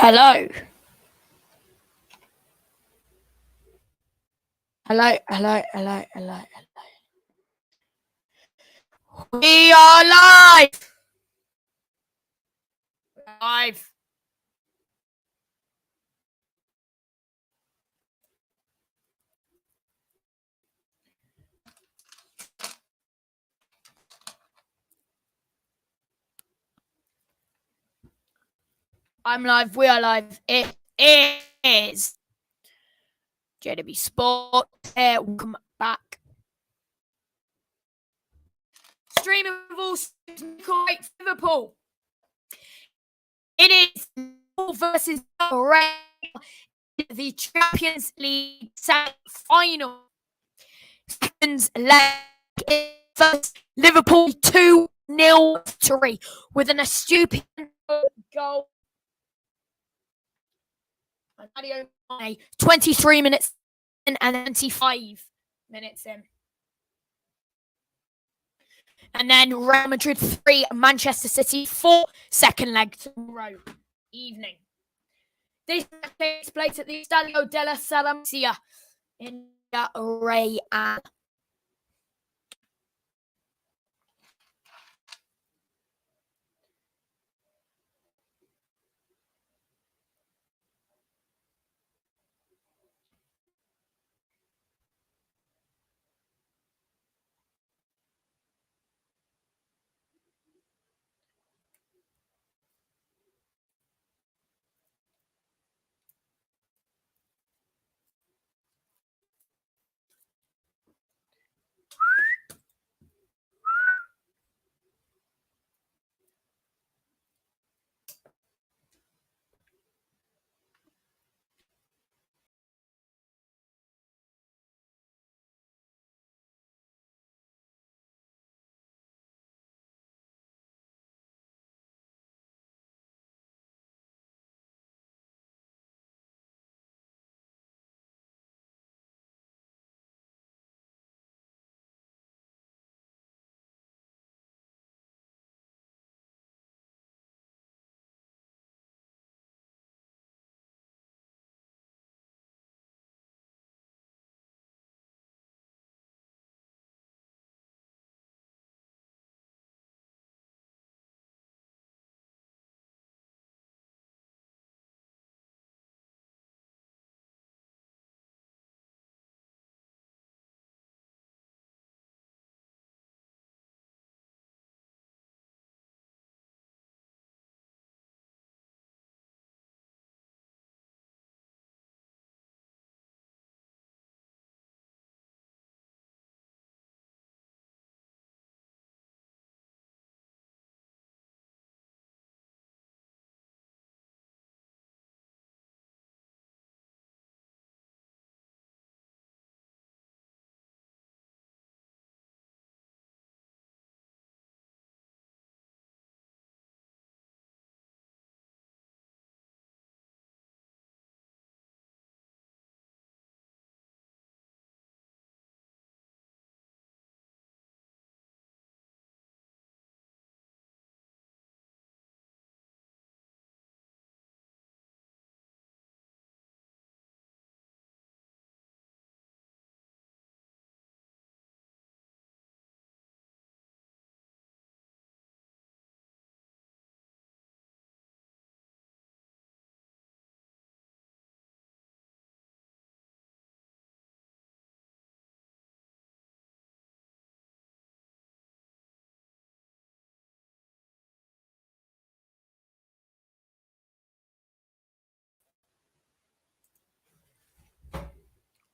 Hello. Hello. We are live. Live. I'm live. We are live. It is JW Sport. Welcome back. Streaming with all great Liverpool. It is Liverpool versus Villarreal, the Champions League final. Second leg first Liverpool 2-0 victory with a stupid goal. 23 minutes in and 25 minutes in. And then Real Madrid 3, Manchester City 4, second leg tomorrow evening. This takes place at the Estadio de la Saramacia in Villarreal.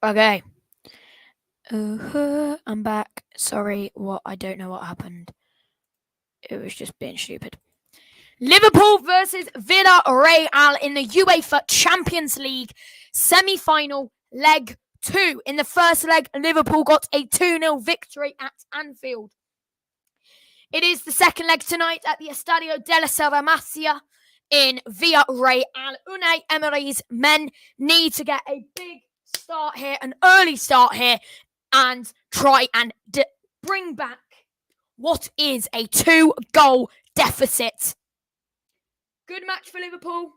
Okay. I'm back. Sorry, I don't know what happened. It was just being stupid. Liverpool versus Villarreal in the UEFA Champions League semi-final leg 2. In the first leg, Liverpool got a 2-0 victory at Anfield. It is the second leg tonight at the Estadio de la Saramacia in Villarreal. Unai Emery's men need to get a big start here, an early start here, and try and bring back what is a 2-goal deficit. Good match for Liverpool.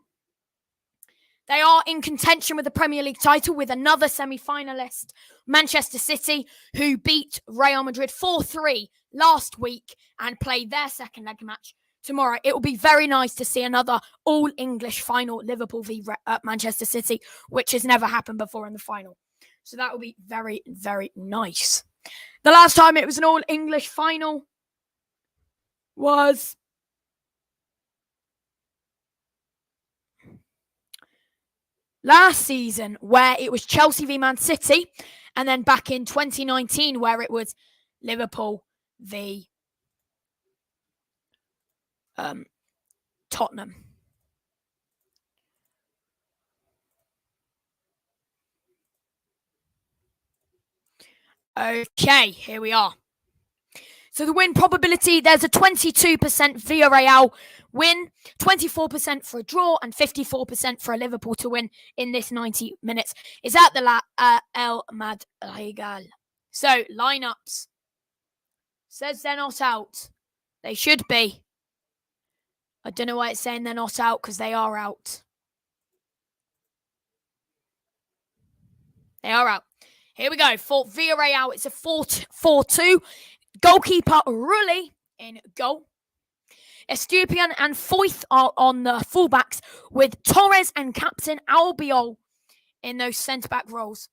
They are in contention with the Premier League title with another semi-finalist, Manchester City, who beat Real Madrid 4-3 last week and play their second leg match tomorrow. It will be very nice to see another all-English final, Liverpool v Manchester City, which has never happened before in the final. So that will be very, very nice. The last time it was an all-English final was last season, where it was Chelsea v Man City, and then back in 2019, where it was Liverpool v Tottenham. Okay, here we are. So the win probability, there's a 22% Villarreal win, 24% for a draw, and 54% for a Liverpool to win in this 90 minutes. Is at the El Madrigal. So, lineups. Says they're not out. They should be. I don't know why it's saying they're not out, because they are out. They are out. Here we go. For Villarreal, it's a 4-4-2. Goalkeeper Rulli in goal. Estupiñán and Foyth are on the fullbacks, with Torres and captain Albiol in those centre-back roles.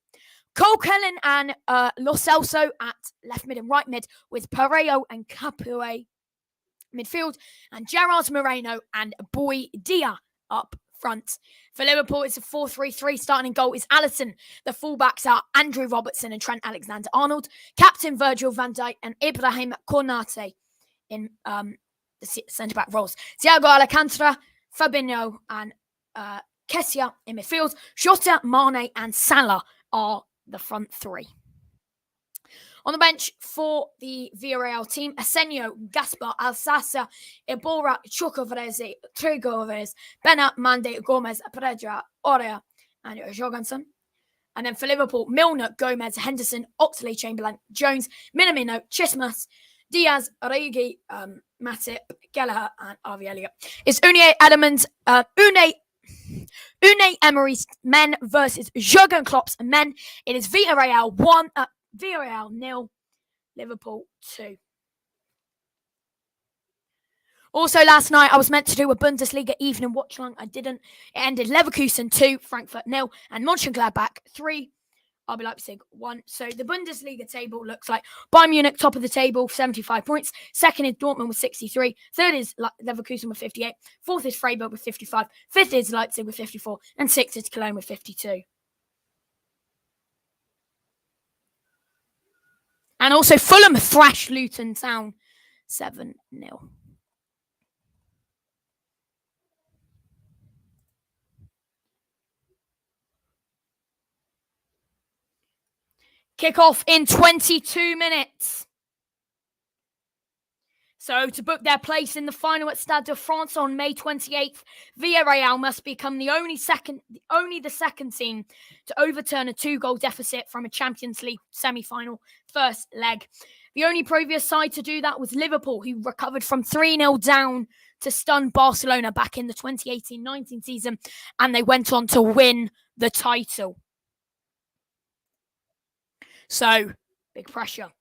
Coquelin and Lo Celso at left mid and right mid, with Parejo and Capoue midfield, and Gerard Moreno and Boy Dia up front. For Liverpool, it's a 4-3-3. Starting in goal is Alisson. The fullbacks are Andrew Robertson and Trent Alexander-Arnold. Captain Virgil van Dijk and Ibrahim Konate in the centre-back roles. Thiago Alcantara, Fabinho and Kessia in midfield. Jota, Mane and Salah are the front three. On the bench for the Villarreal team, Asenio, Gaspar, Alsasa, Iborra, Chukwueze, Trigoves, Bena, Mande, Gomez, Pereira, Orea, and Jorgensen. And then for Liverpool, Milner, Gomez, Henderson, Oxlade-Chamberlain, Jones, Minamino, Chismas, Diaz, Origi, Matip, Gallagher, and Harvey Elliott. It's Unai Emery's men versus Jurgen Klopp's men. It is Villarreal 1, Villarreal 0, Liverpool 2. Also, last night, I was meant to do a Bundesliga evening watch-along. I didn't. It ended Leverkusen 2, Frankfurt 0, and Mönchengladbach 3, RB Leipzig 1. So the Bundesliga table looks like Bayern Munich, top of the table, 75 points. Second is Dortmund with 63. Third is Leverkusen with 58. Fourth is Freiburg with 55. Fifth is Leipzig with 54. And sixth is Cologne with 52. And also Fulham thrashed Luton Town 7-0. Kick off in 22 minutes. So to book their place in the final at Stade de France on May 28th, Villarreal must become the only the second team to overturn a 2-goal deficit from a Champions League semi-final first leg. The only previous side to do that was Liverpool, who recovered from 3-0 down to stun Barcelona back in the 2018-19 season, and they went on to win the title. So, big pressure.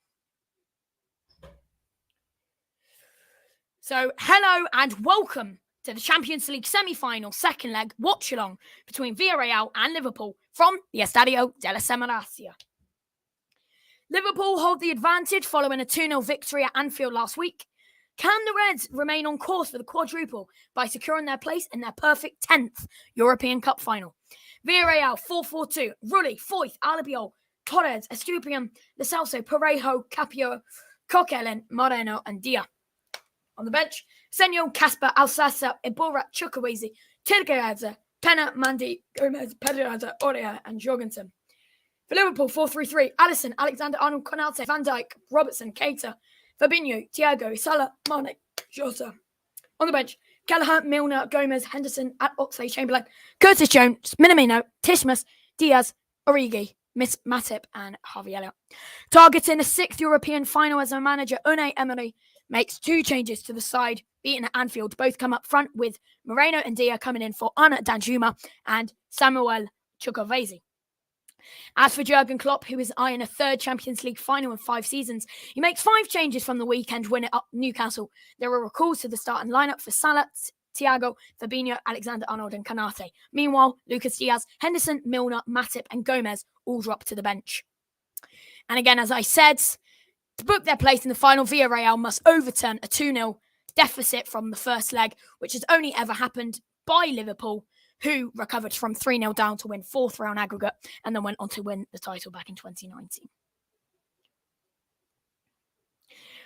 So, hello and welcome to the Champions League semi-final second leg watch-along between Villarreal and Liverpool from the Estadio de la Semirhacia. Liverpool hold the advantage following a 2-0 victory at Anfield last week. Can the Reds remain on course for the quadruple by securing their place in their perfect 10th European Cup final? Villarreal 4-4-2, Rulli, Foyth, Albiol, Torres, Estupiñán, Lo Celso, Parejo, Capio, Coquelin, Moreno, and Dia. On the bench, Senyo, Casper, Alsasa, Iborra, Chukwueze, Tirgaza, Pena, Mandi, Gomez, Pereira, Orea, and Jorgensen. For Liverpool, 4-3-3, Alisson, Alexander-Arnold, Konate, Van Dijk, Robertson, Keita, Fabinho, Thiago, Salah, Mane, Jota. On the bench, Gallagher, Milner, Gomez, Henderson, at Oxlade-Chamberlain, Curtis Jones, Minamino, Tishmas, Diaz, Origi, Matip and Harvey Elliott. Targeting a 6th European final as a manager, Unai Emery makes 2 changes to the side, beaten at Anfield. Both come up front with Moreno and Dia coming in for Ana Danjuma and Samuel Chukwueze. As for Jurgen Klopp, who is eyeing a 3rd Champions League final in 5 seasons, he makes 5 changes from the weekend win at Newcastle. There were recalls to the starting lineup for Salah, Thiago, Fabinho, Alexander-Arnold and Canate. Meanwhile, Lucas Diaz, Henderson, Milner, Matip and Gomez all dropped to the bench. And again, as I said, to book their place in the final, Villarreal must overturn a 2-0 deficit from the first leg, which has only ever happened by Liverpool, who recovered from 3-0 down to win 4-3 on aggregate and then went on to win the title back in 2019.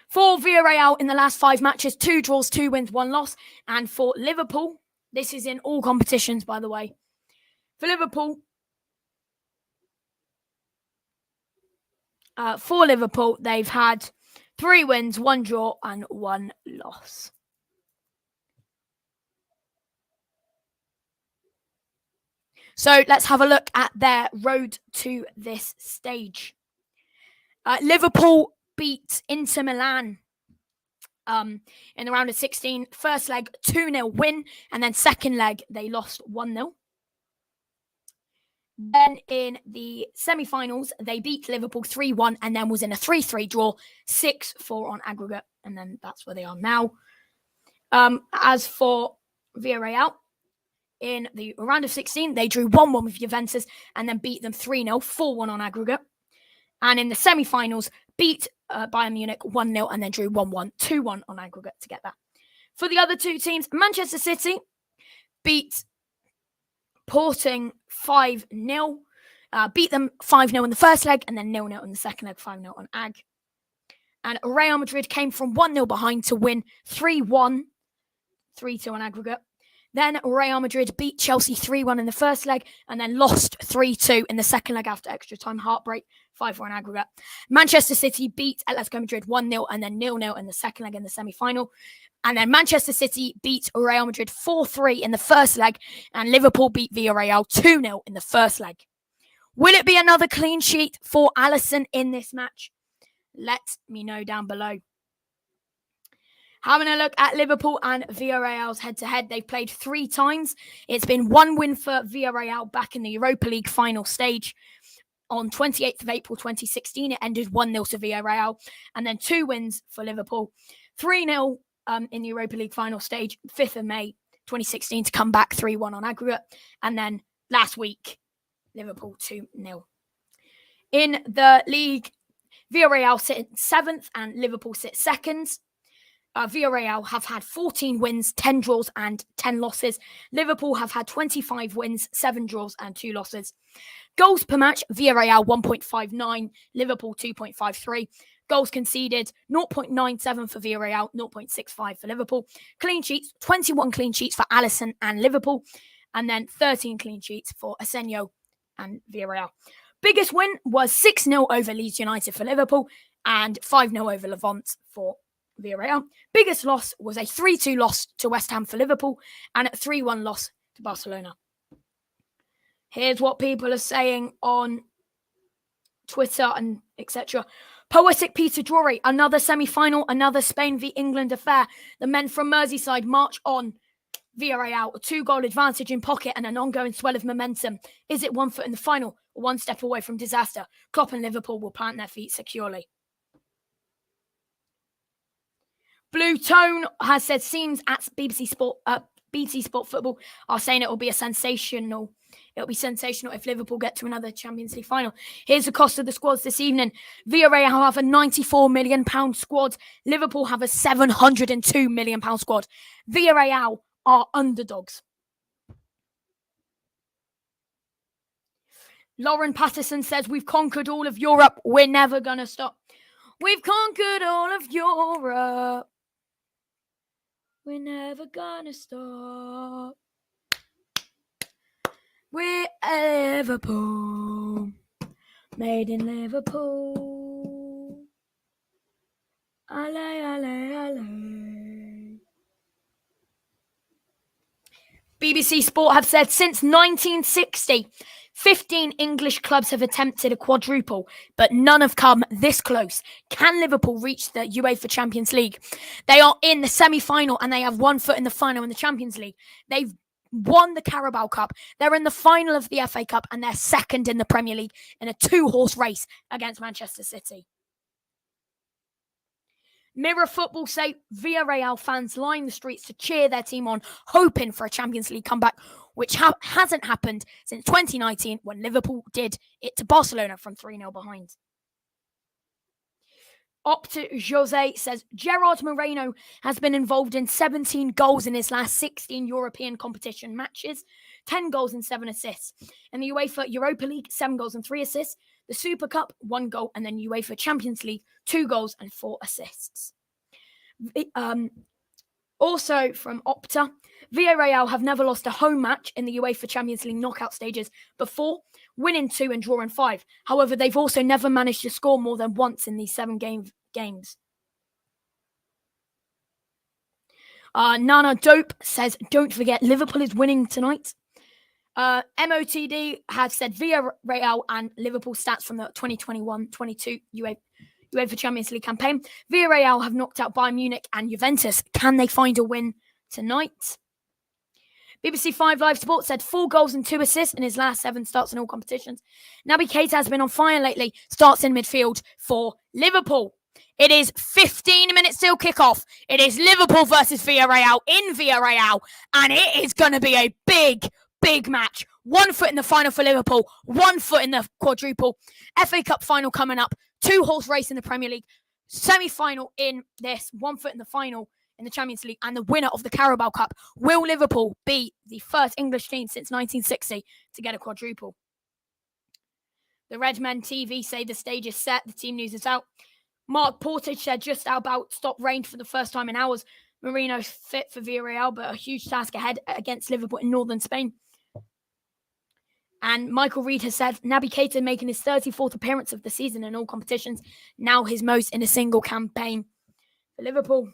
For Villarreal in the last 5 matches, 2 draws, 2 wins, 1 loss. And for Liverpool, this is in all competitions, by the way. For Liverpool, they've had 3 wins, 1 draw, and 1 loss. So let's have a look at their road to this stage. Liverpool beat Inter Milan in the round of 16. First leg, 2-0 win, and then second leg, they lost 1-0. Then in the semi-finals, they beat Liverpool 3-1 and then was in a 3-3 draw, 6-4 on aggregate, and then that's where they are now. As for Villarreal, in the round of 16, they drew 1-1 with Juventus and then beat them 3-0, 4-1 on aggregate. And in the semi-finals, beat Bayern Munich 1-0 and then drew 1-1, 2-1 on aggregate to get that. For the other 2 teams, Manchester City beat Sporting 5-0, beat them 5-0 in the first leg and then 0-0 in the second leg, 5-0 on Ag. And Real Madrid came from 1-0 behind to win 3-1, 3-2 on aggregate. Then Real Madrid beat Chelsea 3-1 in the first leg and then lost 3-2 in the second leg after extra time. Heartbreak, 5-4 on aggregate. Manchester City beat Atletico Madrid 1-0 and then 0-0 in the second leg in the semi-final. And then Manchester City beat Real Madrid 4-3 in the first leg and Liverpool beat Villarreal 2-0 in the first leg. Will it be another clean sheet for Alisson in this match? Let me know down below. Having a look at Liverpool and Villarreal's head-to-head, they've played 3 times. It's been 1 win for Villarreal back in the Europa League final stage. On 28th of April 2016, it ended 1-0 to Villarreal. And then 2 wins for Liverpool. 3-0 in the Europa League final stage, 5th of May 2016 to come back 3-1 on aggregate. And then last week, Liverpool 2-0. In the league, Villarreal sit 7th and Liverpool sit 2nd. Villarreal have had 14 wins, 10 draws and 10 losses. Liverpool have had 25 wins, 7 draws and 2 losses. Goals per match, Villarreal 1.59, Liverpool 2.53. Goals conceded, 0.97 for Villarreal, 0.65 for Liverpool. Clean sheets, 21 clean sheets for Alisson and Liverpool. And then 13 clean sheets for Asenio and Villarreal. Biggest win was 6-0 over Leeds United for Liverpool and 5-0 over Levante for Villarreal. Biggest loss was a 3-2 loss to West Ham for Liverpool and a 3-1 loss to Barcelona. Here's what people are saying on Twitter and etc. Poetic Peter Drury, another semi-final, another Spain v England affair. The men from Merseyside march on. Villarreal, a 2-goal advantage in pocket and an ongoing swell of momentum. Is it 1 foot in the final or 1 step away from disaster? Klopp and Liverpool will plant their feet securely. Blue Tone has said, seems at BBC Sport Football are saying it will be sensational if Liverpool get to another Champions League final. Here's the cost of the squads this evening. Villarreal have a £94 million squad. Liverpool have a £702 million squad. Villarreal are underdogs. Lauren Patterson says, we've conquered all of Europe. We're never going to stop. We've conquered all of Europe. We're never gonna stop. We're Liverpool. Made in Liverpool. Ale, ale, ale. BBC Sport have said since 1960, 15 English clubs have attempted a quadruple, but none have come this close. Can Liverpool reach the UEFA Champions League? They are in the semi-final and they have 1 foot in the final in the Champions League. They've won the Carabao Cup. They're in the final of the FA Cup and they're second in the Premier League in a 2-horse race against Manchester City. Mirror Football say Villarreal fans line the streets to cheer their team on, hoping for a Champions League comeback, which hasn't happened since 2019 when Liverpool did it to Barcelona from 3-0 behind. Opta Jose says Gerard Moreno has been involved in 17 goals in his last 16 European competition matches, 10 goals and 7 assists. In the UEFA Europa League, 7 goals and 3 assists. The Super Cup, 1 goal, and then UEFA Champions League, 2 goals and 4 assists. Also from Opta, Villarreal have never lost a home match in the UEFA Champions League knockout stages before, winning 2 and drawing 5. However, they've also never managed to score more than once in these 7 games. Nana Dope says, don't forget, Liverpool is winning tonight. MOTD has said Villarreal and Liverpool stats from the 2021-22 UEFA Champions League campaign. Villarreal have knocked out Bayern Munich and Juventus. Can they find a win tonight? BBC 5 Live Sports said 4 goals and 2 assists in his last 7 starts in all competitions. Naby Keita has been on fire lately. Starts in midfield for Liverpool. It is 15 minutes till kickoff. It is Liverpool versus Villarreal in Villarreal. And it is going to be a big match. 1 foot in the final for Liverpool. 1 foot in the quadruple. FA Cup final coming up. 2-horse race in the Premier League. Semi-final in this. 1 foot in the final in the Champions League. And the winner of the Carabao Cup. Will Liverpool be the first English team since 1960 to get a quadruple? The Red Men TV say the stage is set. The team news is out. Mark Portage said just about stopped rain for the first time in hours. Marino's fit for Villarreal, but a huge task ahead against Liverpool in northern Spain. And Michael Reed has said Naby Keita making his 34th appearance of the season in all competitions, now his most in a single campaign for Liverpool.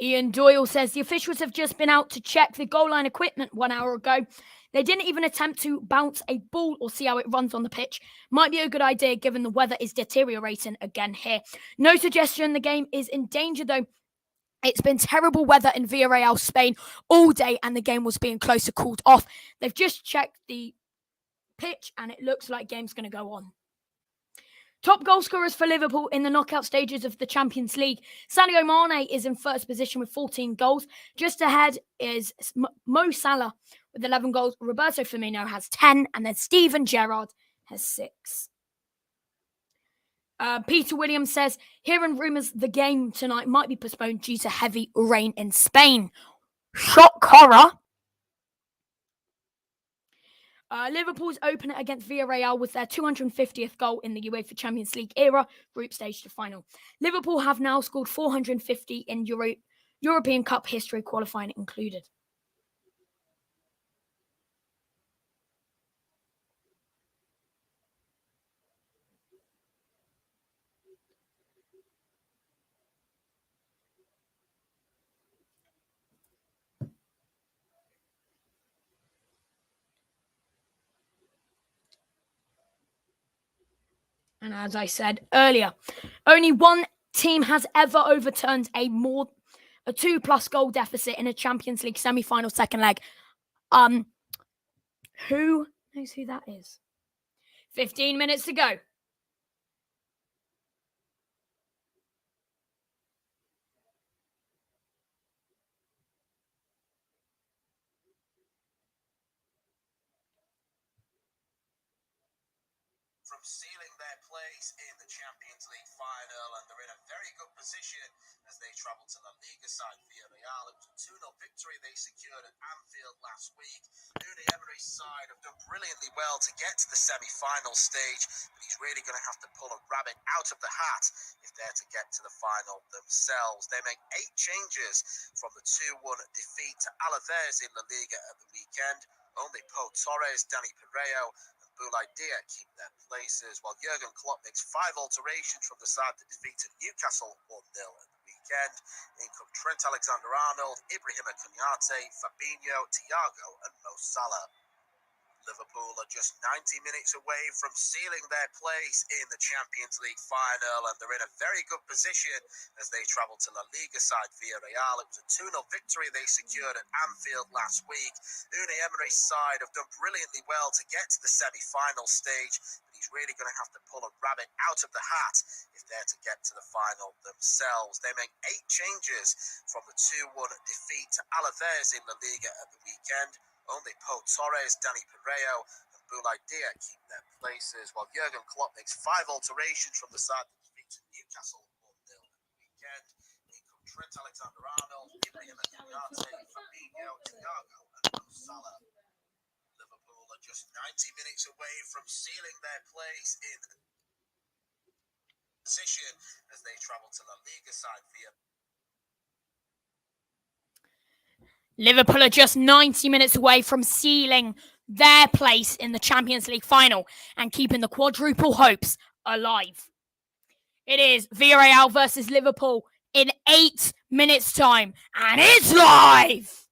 Ian Doyle says the officials have just been out to check the goal line equipment 1 hour ago. They didn't even attempt to bounce a ball or see how it runs on the pitch. Might be a good idea given the weather is deteriorating again here. No suggestion the game is in danger though. It's been terrible weather in Villarreal, Spain all day and the game was being closer called off. They've just checked the pitch and it looks like game's going to go on. Top goal scorers for Liverpool in the knockout stages of the Champions League. Sadio Mane is in first position with 14 goals. Just ahead is Mo Salah with 11 goals. Roberto Firmino has 10. And then Steven Gerrard has 6. Peter Williams says, hearing rumours the game tonight might be postponed due to heavy rain in Spain. Shock horror. Liverpool's opener against Villarreal was their 250th goal in the UEFA Champions League era, group stage to final. Liverpool have now scored 450 in European Cup history, qualifying included. And as I said earlier, only one team has ever overturned a 2+ goal deficit in a Champions League semi-final second leg. Who knows who that is? 15 minutes to go. from sealing their place in the Champions League final, and they're in a very good position as they travel to La Liga side Villarreal. It was a 2-0 victory they secured at Anfield last week. Unai Emery's side have done brilliantly well to get to the semi-final stage, but he's really going to have to pull a rabbit out of the hat if they're to get to the final themselves. They make 8 changes from the 2-1 defeat to Alaves in La Liga at the weekend. Only Pau Torres, Dani Parejo and Boulaye Dia keep their places, while Jurgen Klopp makes 5 alterations from the side that defeated Newcastle 1-0 at the weekend. In come Trent Alexander-Arnold, Ibrahima Konaté, Fabinho, Thiago and Mo Salah. Liverpool are just 90 minutes away from sealing their place in the Champions League final, and they're in a very good position as they travel to La Liga side Villarreal. It was a 2-0 victory they secured at Anfield last week. Unai Emery's side have done brilliantly well to get to the semi-final stage, but he's really going to have to pull a rabbit out of the hat if they're to get to the final themselves. They make 8 changes from the 2-1 defeat to Alaves in La Liga at the weekend. Only Pau Torres, Dani Parejo and Boulaye Dia keep their places, while Jurgen Klopp makes 5 alterations from the side that defeated Newcastle 1-0 at the weekend. In come Trent Alexander-Arnold, Ibrahima Konaté, Fabinho, Thiago and Mo Salah. Liverpool are just 90 minutes away from sealing their place in the position as they travel to La Liga side via Liverpool are just 90 minutes away from sealing their place in the Champions League final and keeping the quadruple hopes alive. It is Villarreal versus Liverpool in 8 minutes' time, and it's live!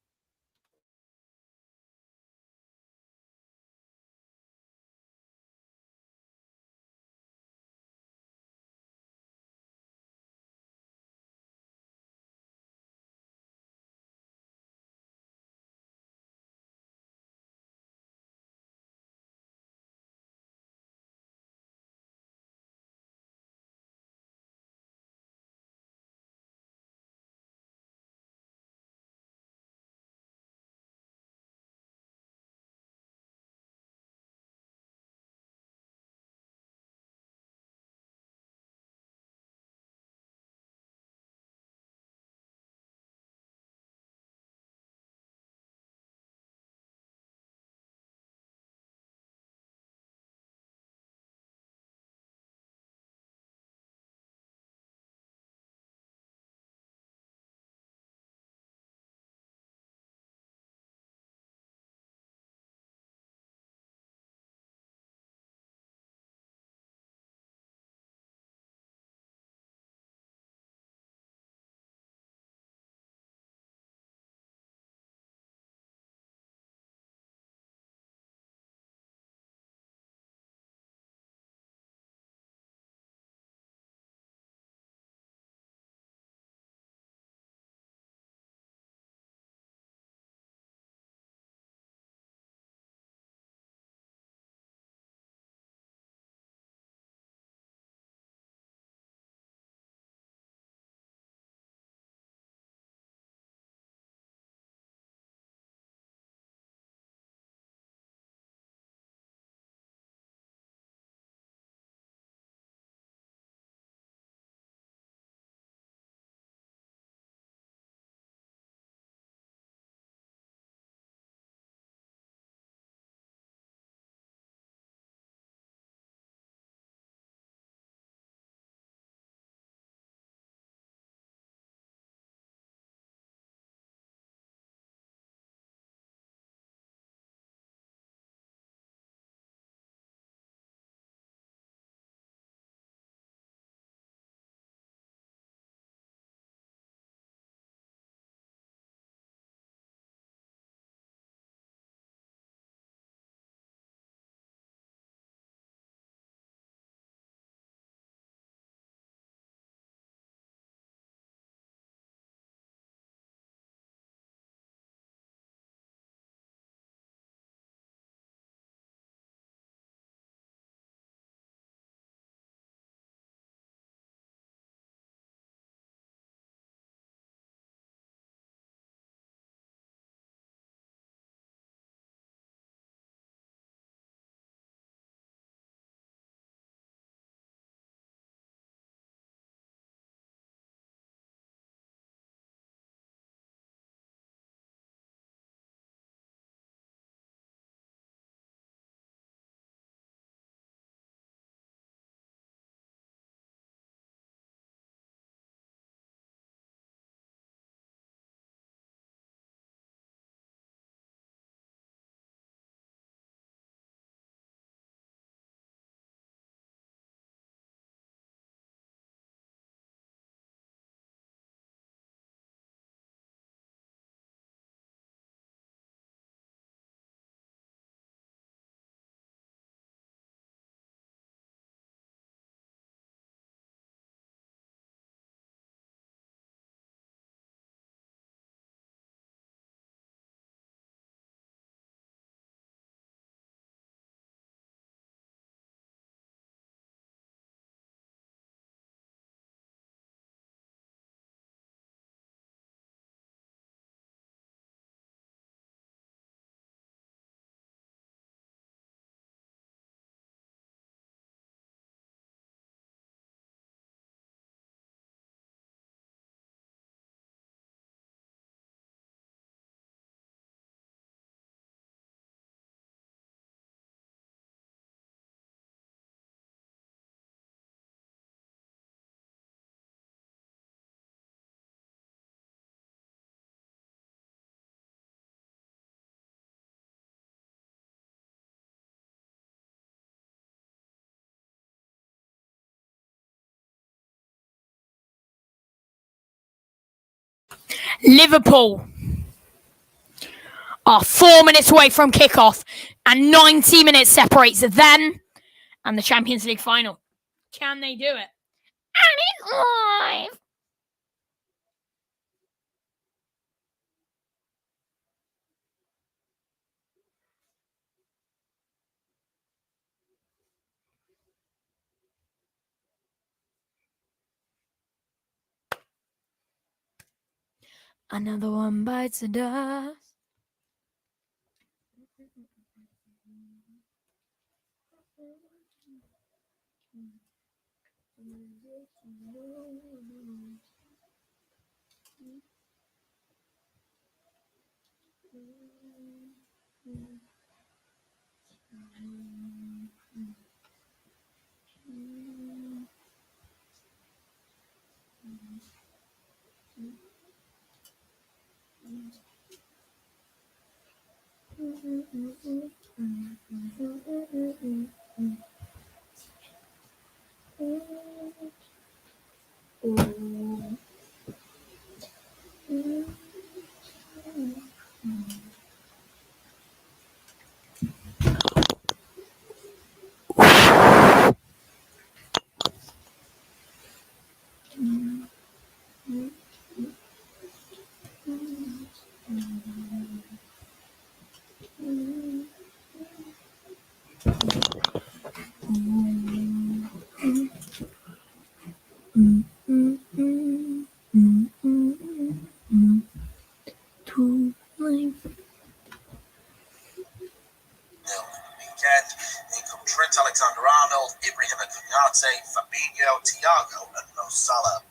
Liverpool are 4 minutes away from kickoff, and 90 minutes separates them and the Champions League final. Can they do it? And it's live. Another one bites the dust. Weekend. In come Trent Alexander-Arnold, Ibrahim Konate, Fabinho, Thiago, and Mo Salah.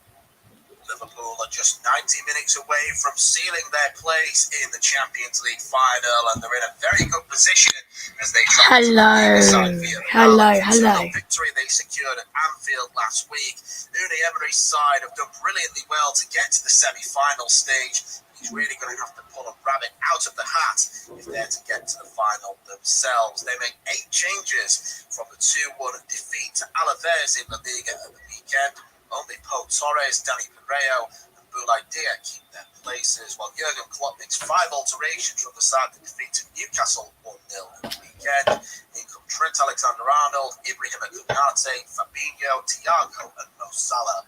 Liverpool are just 90 minutes away from sealing their place in the Champions League final, and they're in a very good position as they travel to the Liga side Villarreal. Hello. Victory they secured at Anfield last week. Unai Emery's side have done brilliantly well to get to the semi-final stage. He's really going to have to pull a rabbit out of the hat if they're to get to the final themselves. They make 8 changes from the 2-1 defeat to Alaves in La Liga at the weekend. Only Pau Torres, Danny Pereiro, and Boulaye Dia keep their places, while Jurgen Klopp makes 5 alterations from the side that defeated Newcastle 1-0 at the weekend. In come Trent Alexander-Arnold, Ibrahim Konate, Fabinho, Thiago, and Mo Salah.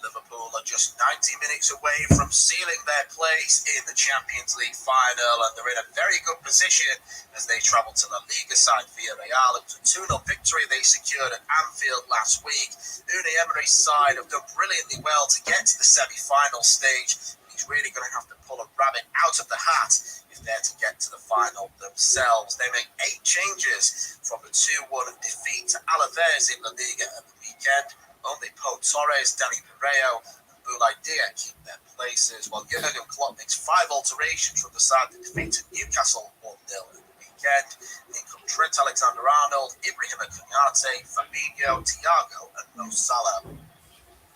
Liverpool are just 90 minutes away from sealing their place in the Champions League final, and they're in a very good position as they travel to La Liga side Villarreal. It was a 2-0 victory they secured at Anfield last week. Unai Emery's side have done brilliantly well to get to the semi-final stage. He's really going to have to pull a rabbit out of the hat if they're to get to the final themselves. They make 8 changes from the 2-1 defeat to Alaves in La Liga at the weekend. Only Pau Torres, Danny Pereiro, and Boulaye Dia keep their places, while Jurgen Klopp makes 5 alterations from the side that defeated Newcastle 1-0 at the weekend. In come Trent Alexander-Arnold, Ibrahim Konate, Fabinho, Thiago, and Mo Salah.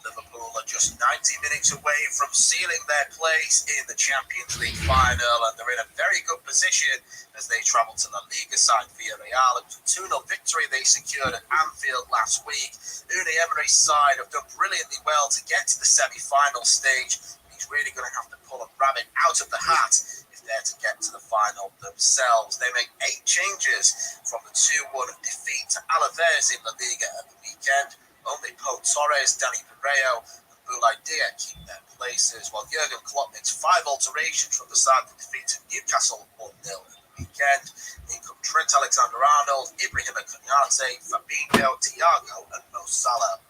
Liverpool are just 90 minutes away from sealing their place in the Champions League final, and they're in a very good position as they travel to La Liga side Villarreal. It was a 2-0 victory they secured at Anfield last week. Unai Emery's side have done brilliantly well to get to the semi-final stage. He's really going to have to pull a rabbit out of the hat if they're to get to the final themselves. They make 8 changes from the 2-1 defeat to Alaves in La Liga at the weekend. Only Pau Torres, Danny Pereiro, and Boulaye Dia keep their places, while Jurgen Klopp makes 5 alterations from the side that defeated Newcastle 1-0 at the weekend. In come Trent Alexander-Arnold, Ibrahim Konate, Fabinho, Thiago, and Mo Salah.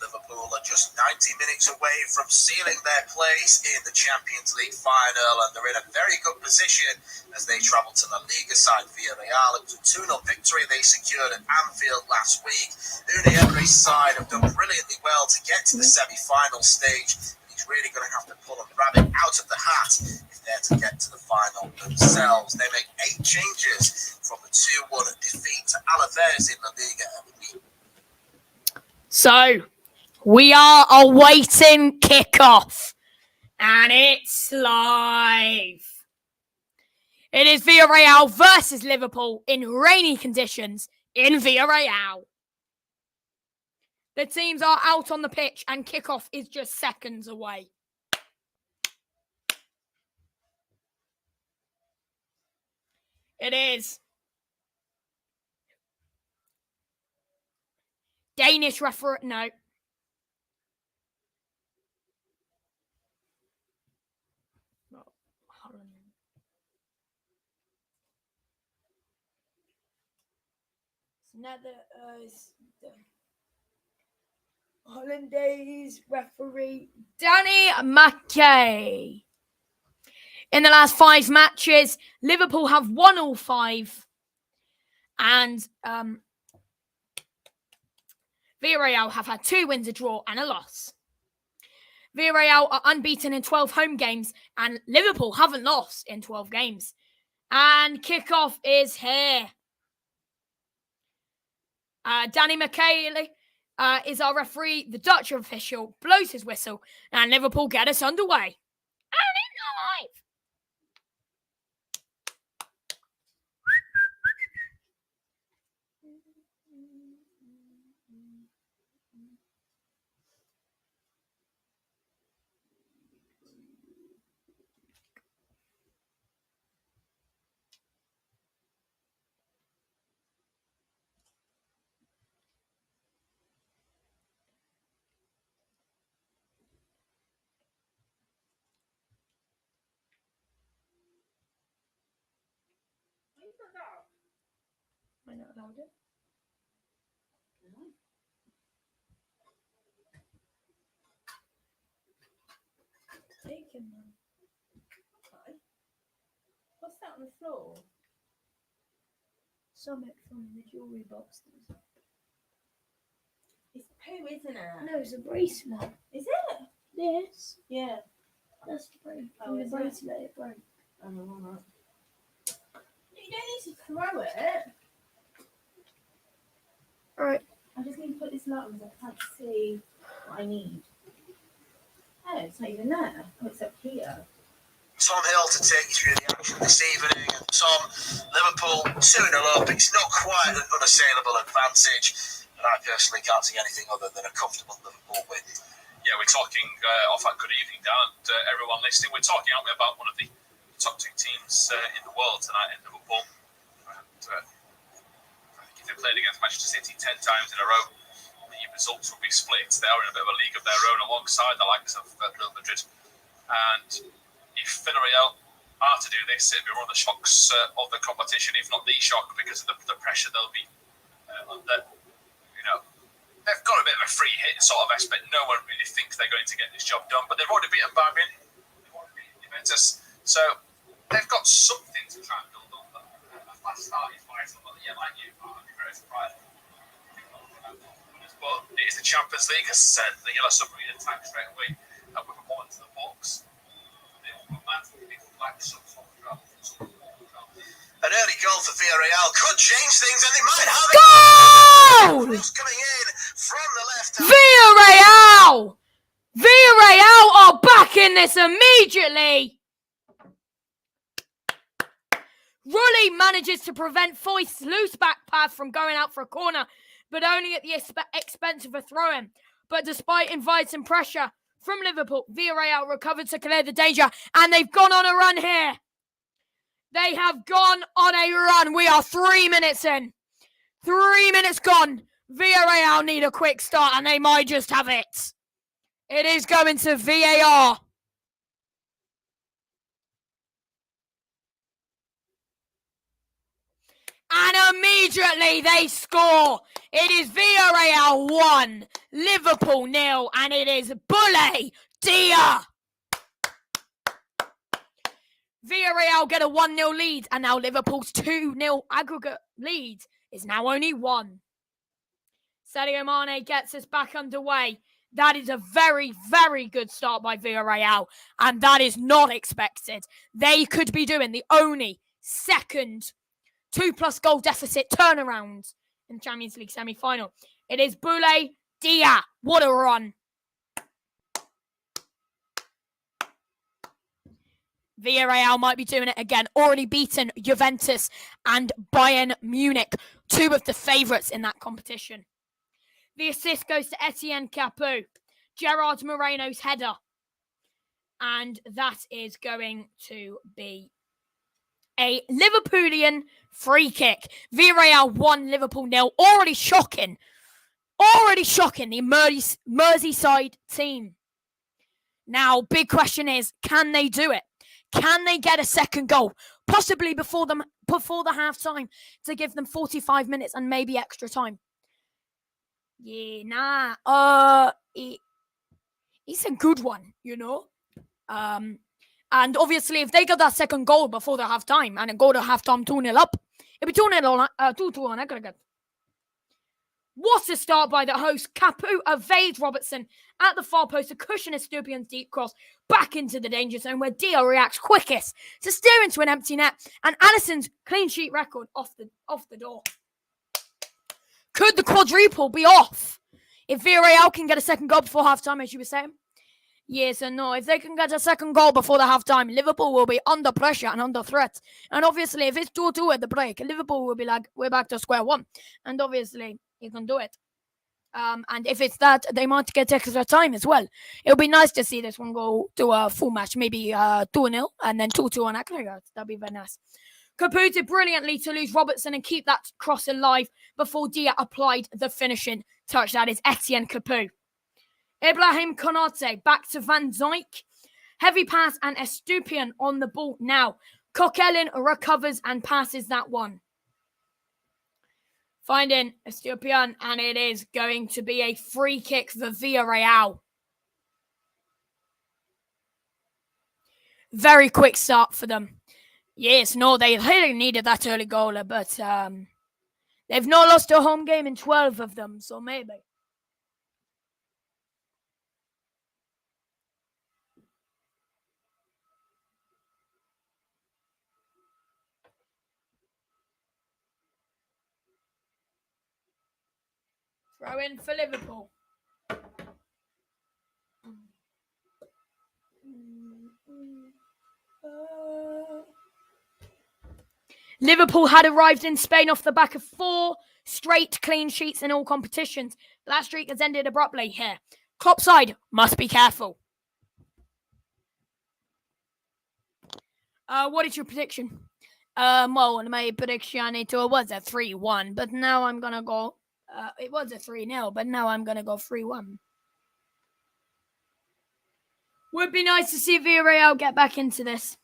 Liverpool are just 90 minutes away from sealing their place in the Champions League final, and they're in a very good position as they travel to La Liga side Villarreal. It was a 2-0 victory they secured at Anfield last week. Unai Emery's side have done brilliantly well to get to the semi-final stage. He's really going to have to pull a rabbit out of the hat if they're to get to the final themselves. They make 8 changes from the 2-1 defeat to Alaves in La Liga at the week. So, we are awaiting kickoff, and it's live. It is Villarreal versus Liverpool in rainy conditions in Villarreal. The teams are out on the pitch, and kickoff is just seconds away. It is. Danish referee. No. Holland. The Hollandaise referee Danny Mackay. In the last 5 matches, Liverpool have won all 5. And Villarreal have had 2 wins, a draw, and a loss. Villarreal are unbeaten in 12 home games, and Liverpool haven't lost in 12 games. And kickoff is here. Danny Mackay is our referee. The Dutch official blows his whistle, and Liverpool get us underway. And it's live. Am I not allowed it? No. Taken them. Okay. What's that on the floor? Something from the jewellery box. It's poo, isn't it? No, it's a bracelet. Is it? This? Yeah. That's the bracelet. Oh, The is bracelet it broke. I don't know. You don't need to throw it. Alright. I just need to put this light on because I can't see what I need. Oh, it's not even there. Oh, it's up here. Tom Hill to take you through the action this evening. And Tom, Liverpool 2-0 up. It's not quite an unassailable advantage. And I personally can't see anything other than a comfortable Liverpool win. Yeah, we're talking off that good evening, Dan, and everyone listening. We're talking, aren't we, about one of the top 2 teams in the world tonight in Liverpool. And, I think if they played against Manchester City 10 times in a row, the results would be split. They are in a bit of a league of their own alongside the likes of Real Madrid. And if Villarreal are to do this, it'll be one of the shocks of the competition, if not the shock, because of the pressure they'll be under. You know, they've got a bit of a free hit sort of aspect. No one really thinks they're going to get this job done, but they've already beaten Bayern. They've already beaten Juventus. So they've got something to try and build on. But a fast start is vital. But yeah, like you, I'd be very surprised. But it is the Champions League, as I said, the Yellow Submarine attack straight away with a point to the box. An early goal for Villarreal could change things, and they might have it. Goal! Who's coming in from the left? Villarreal! Villarreal are back in this immediately. Rulli manages to prevent Foyth's loose back pass from going out for a corner, but only at the expense of a throw-in. But despite inviting pressure from Liverpool, Villarreal recovered to clear the danger, and they've gone on a run here. They have gone on a run. We are 3 minutes in. 3 minutes gone. Villarreal need a quick start, and they might just have it. It is going to VAR. And immediately they score. It is Villarreal 1, Liverpool 0, and it is Boulaye Dia. Villarreal get a 1-0 lead, and now Liverpool's 2-0 aggregate lead is now only 1. Sadio Mane gets us back underway. That is a very, very good start by Villarreal, and that is not expected. They could be doing the only second 2+ goal deficit turnaround in the Champions League semi-final. It is Boulaye Dia. What a run. Villarreal might be doing it again. Already beaten Juventus and Bayern Munich, 2 of the favourites in that competition. The assist goes to Etienne Capoue, Gerard Moreno's header. And that is going to be a Liverpoolian free kick. Villarreal 1, Liverpool 0. Already shocking the Merseyside team. Now, big question is, can they do it? Can they get a second goal? Possibly before the half time to give them 45 minutes and maybe extra time. Yeah, nah. It's a good one, you know. And obviously, if they got that second goal before the half time and go to half time 2-0 up, it'd be 2-2 on aggregate. What a start by the host. Capu evades Robertson at the far post to cushion Estupiñán's deep cross back into the danger zone, where Dia reacts quickest to steer into an empty net, and Alisson's clean sheet record off the door. Could the quadruple be off if Villarreal can get a second goal before half-time, as you were saying? Yes and no. If they can get a second goal before the half-time, Liverpool will be under pressure and under threat. And obviously, if it's 2-2 at the break, Liverpool will be like, we're back to square one. And obviously, you can do it. And if it's that, they might get extra time as well. It'll be nice to see this one go to a full match, maybe 2-0 and then 2-2 on aggregate. That'd be very nice. Capu did brilliantly to lose Robertson and keep that cross alive before Dia applied the finishing touch. That is Etienne Capu. Ibrahim Konate back to Van Dijk. Heavy pass and Estupiñán on the ball now. Coquelin recovers and passes that one. Finding Estupiñán, and it is going to be a free kick for Villarreal. Very quick start for them. Yes, no, they really needed that early goal, but they've not lost a home game in 12 of them, so maybe. Throw in for Liverpool. Liverpool had arrived in Spain off the back of 4 straight clean sheets in all competitions. That streak has ended abruptly here. Klopp side must be careful. What is your prediction? Well, my prediction it was a 3-1, but now I'm gonna go. It was a 3-0, but now I'm gonna go 3-1. Would be nice to see Villarreal get back into this.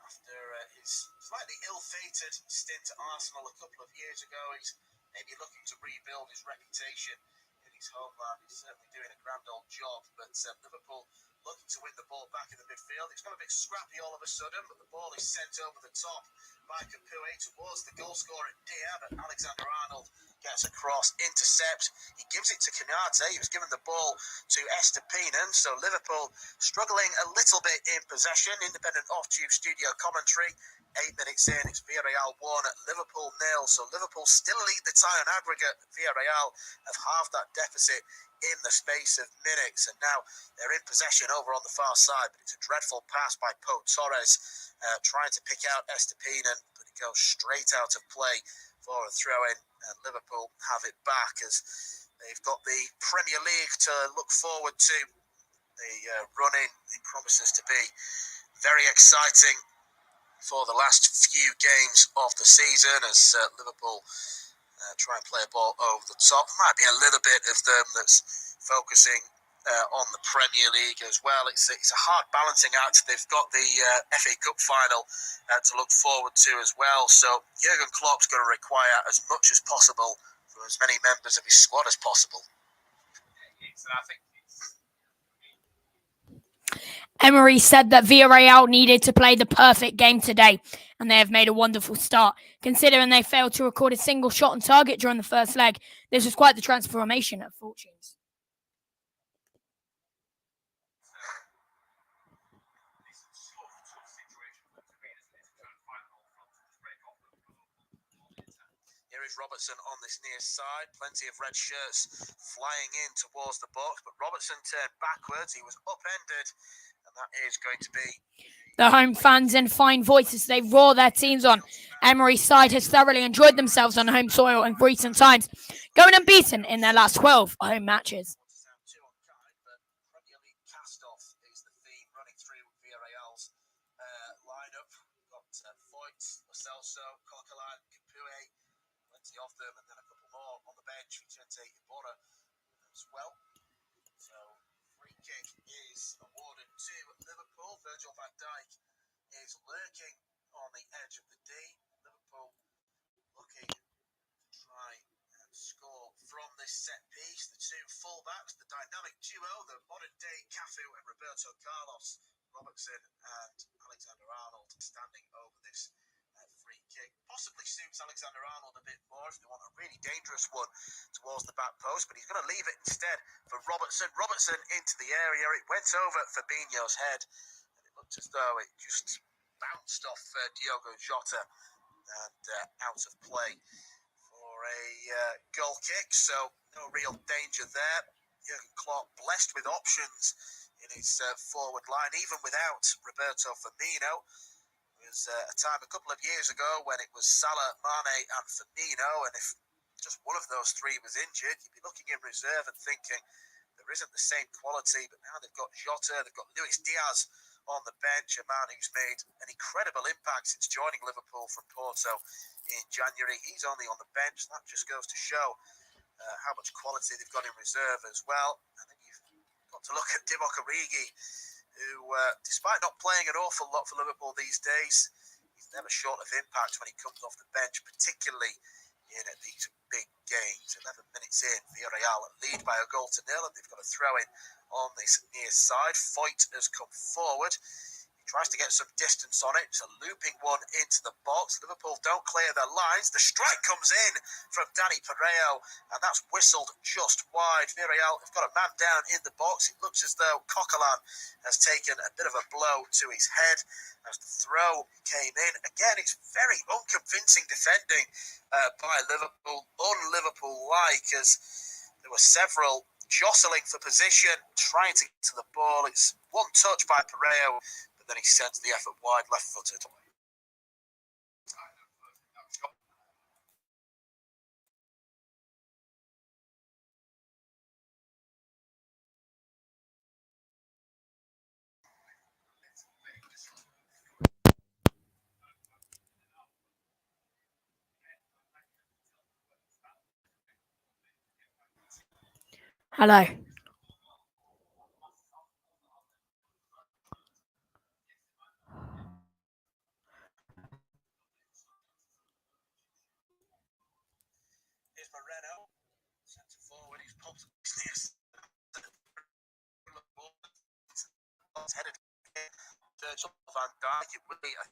After his slightly ill-fated stint at Arsenal a couple of years ago, he's maybe looking to rebuild his reputation in his homeland. He's certainly doing a grand old job, but Liverpool looking to win the ball back in the midfield. It's got a bit scrappy all of a sudden, but the ball is sent over the top by Capu towards the goal scorer Dia, but Alexander Arnold gets across, intercepts. He gives it to Konate. He was given the ball to Estupiñán, so Liverpool struggling a little bit in possession. Independent off-tube studio commentary. 8 minutes in, it's Villarreal 1, Liverpool 0. So Liverpool still lead the tie on aggregate. Villarreal have halved that deficit in the space of minutes, and now they're in possession over on the far side, but it's a dreadful pass by Pau Torres, trying to pick out Estupiñán, but it goes straight out of play for a throw-in, and Liverpool have it back as they've got the Premier League to look forward to. The run-in, it promises to be very exciting for the last few games of the season as Liverpool try and play a ball over the top. Might be a little bit of them that's focusing on the Premier League as well. It's a hard balancing act. They've got the FA Cup final to look forward to as well. So Jurgen Klopp's going to require as much as possible from as many members of his squad as possible. Emery said that Villarreal needed to play the perfect game today, and they have made a wonderful start. Considering they failed to record a single shot on target during the first leg, this was quite the transformation at Fortunes. Here is Robertson on this near side. Plenty of red shirts flying in towards the box, but Robertson turned backwards. He was upended, and that is going to be... The home fans in fine voices, they roar their teams on. Emery's side has thoroughly enjoyed themselves on home soil in recent times, going unbeaten in their last 12 home matches. so. Coquelin, Capoue, plenty of them, and then a couple more on the bench. Vicente Iborra as well. So, free kick is awarded to Liverpool. Virgil van Dijk is lurking on the edge of the D. Liverpool looking to try and score from this set piece. The two fullbacks, the dynamic duo, the modern day Cafu and Roberto Carlos, Robertson and Alexander-Arnold standing over this free kick. Possibly suits Alexander-Arnold a bit more if they want a really dangerous one towards the back post, but he's going to leave it instead for Robertson. Robertson into the area. It went over Fabinho's head, and it looked as though it just bounced off Diogo Jota and out of play for a goal kick. So no real danger there. Jurgen Klopp blessed with options in his forward line, even without Roberto Firmino. There was a time a couple of years ago when it was Salah, Mane and Firmino, and if just one of those three was injured, you'd be looking in reserve and thinking there isn't the same quality, but now they've got Jota, they've got Luis Diaz on the bench, a man who's made an incredible impact since joining Liverpool from Porto in January. He's only on the bench. That just goes to show how much quality they've got in reserve as well. And then you've got to look at Divock Origi, who, despite not playing an awful lot for Liverpool these days, he's never short of impact when he comes off the bench, particularly in these big games. 11 minutes in, Villarreal lead by a goal to nil, and they've got a throw in on this near side. Foyt has come forward. He tries to get some distance on it. It's a looping one into the box. Liverpool don't clear their lines. The strike comes in from Dani Parejo, and that's whistled just wide. Villarreal have got a man down in the box. It looks as though Coquelin has taken a bit of a blow to his head as the throw came in. Again, it's very unconvincing defending by Liverpool, un-Liverpool-like, as there were several jostling for position, trying to get to the ball. It's one touch by Parejo, but then he sends the effort wide, left-footed. Hello. Here's Moreno, centre forward. He's popped headed Virgil van Dijk. It will be a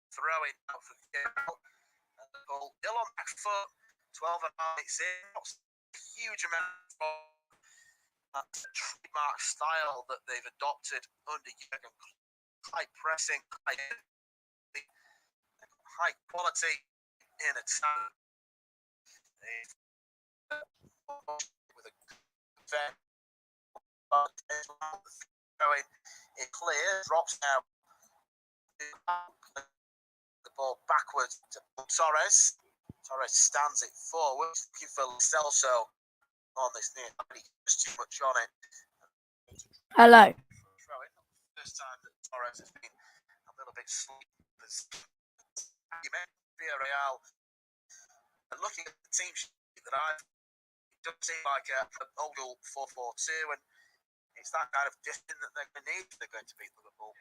throw in out for Villarreal. Liverpool still on back foot. 12 and a half minutes in. Not a huge amount of that trademark style that they've adopted under Jurgen Klopp. High pressing, high quality in attack. With a fair going it clear, drops now the ball backwards to Torres. Torres stands it forward, looking for Celso on this near. There's too much on it. Hello. First time that Torres has been a little bit sleep. You mentioned Villarreal. Looking at the team sheet that it does seem like an old 4-4-2, and it's that kind of distance that they're going to need if they're going to beat Liverpool.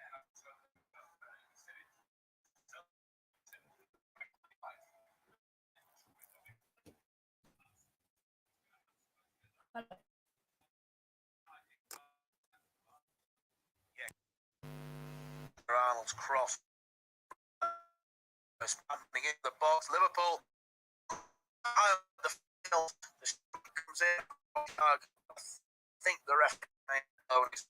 Arnold's cross. Standing in the box. Liverpool high on the field. The comes in. I think the ref may know it's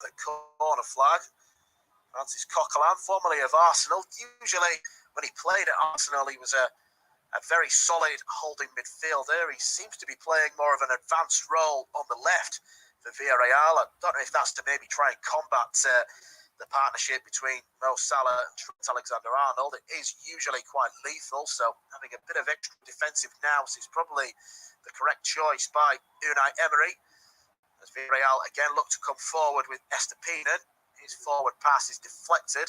the corner flag. Francis Coquelin, formerly of Arsenal. Usually, when he played at Arsenal, he was a very solid holding midfielder. He seems to be playing more of an advanced role on the left for Villarreal. I don't know if that's to maybe try and combat the partnership between Mo Salah and Trent Alexander-Arnold. It is usually quite lethal, so having a bit of extra defensive nous is probably the correct choice by Unai Emery. As Villarreal again look to come forward with Estepinen. His forward pass is deflected,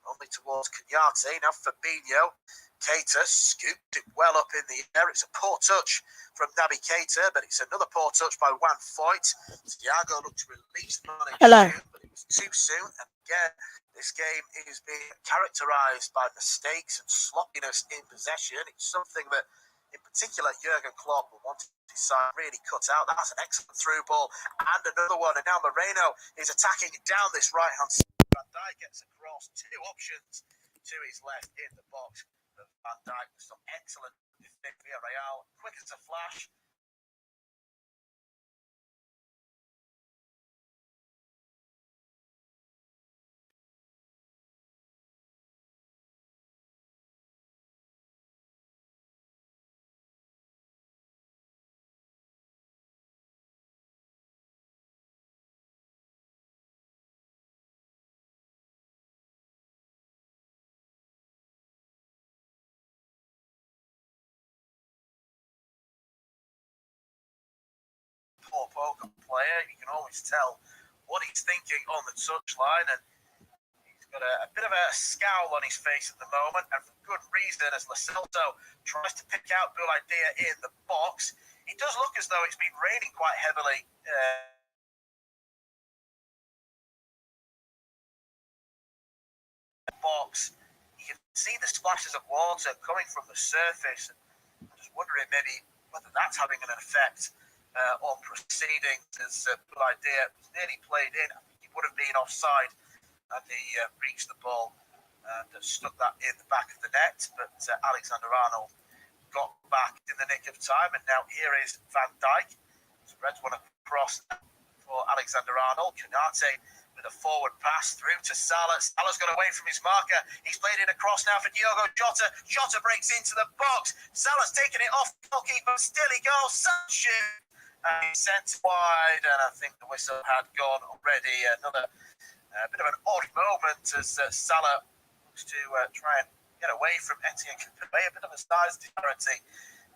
only towards Kenyatte. Now Fabinho. Keita scooped it well up in the air. It's a poor touch from Naby Keita, but it's another poor touch by Juan Foyt. Thiago looked to release the money soon, but it was too soon. And again, this game is being characterised by mistakes and sloppiness in possession. It's something that, in particular, Jurgen Klopp will want his side really cut out. That's an excellent through ball and another one. And now Moreno is attacking down this right-hand side. Van Dijk gets across, two options to his left in the box. Van Dijk with some excellent defending. Villarreal, quick as a flash. Poor poker player, you can always tell what he's thinking on the touchline, and he's got a bit of a scowl on his face at the moment, and for good reason, as Lo Celso tries to pick out Bouladia in the box. It does look as though it's been raining quite heavily box. You can see the splashes of water coming from the surface. I'm just wondering maybe whether that's having an effect on proceedings, as Bouladia was nearly played in. I think he would have been offside and he reached the ball and stuck that in the back of the net, but Alexander-Arnold got back in the nick of time, and now here is Van Dijk. Spreads one across for Alexander-Arnold. Kenyatte with a forward pass through to Salah. Salah's got away from his marker. He's played it across now for Diogo Jota. Jota breaks into the box. Salah's taken it off the goalkeeper. Still he goes. Salah and he's sent wide, and I think the whistle had gone already. Another bit of an odd moment as Salah looks to try and get away from Etienne Capoue. A bit of a size disparity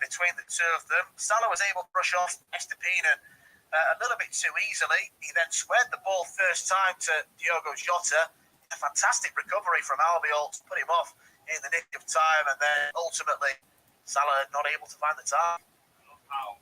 between the two of them. Salah was able to brush off Estepinen a little bit too easily. He then squared the ball first time to Diogo Jota. A fantastic recovery from Albiol to put him off in the nick of time, and then ultimately Salah not able to find the time. Wow.